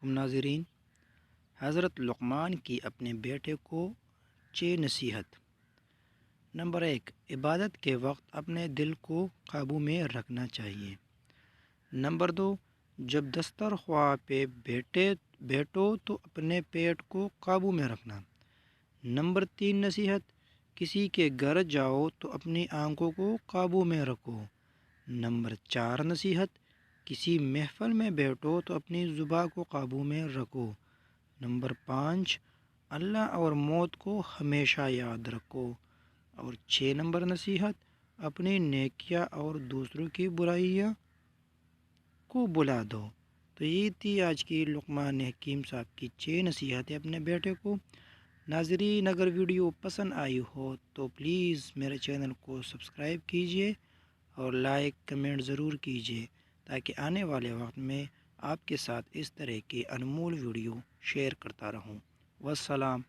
علیکم ناظرین، حضرت لقمان کی اپنے بیٹے کو 6 نصیحت۔ نمبر 1، عبادت کے وقت اپنے دل کو قابو میں رکھنا چاہیے۔ نمبر 2، جب دسترخواں پہ بیٹھو تو اپنے پیٹ کو قابو میں رکھنا۔ نمبر 3 نصیحت، کسی کے گھر جاؤ تو اپنی آنکھوں کو قابو میں رکھو۔ نمبر 4 نصیحت، کسی محفل میں بیٹھو تو اپنی زبان کو قابو میں رکھو۔ نمبر 5، اللہ اور موت کو ہمیشہ یاد رکھو۔ اور 6 نمبر نصیحت، اپنی نیکیاں اور دوسروں کی برائیاں کو بلا دو۔ تو یہ تھی آج کی لقمان حکیم صاحب کی 6 نصیحتیں اپنے بیٹے کو۔ ناظرین، اگر ویڈیو پسند آئی ہو تو پلیز میرے چینل کو سبسکرائب کیجیے اور لائک کمنٹ ضرور کیجیے تاکہ آنے والے وقت میں آپ کے ساتھ اس طرح کی انمول ویڈیو شیئر کرتا رہوں۔ والسلام۔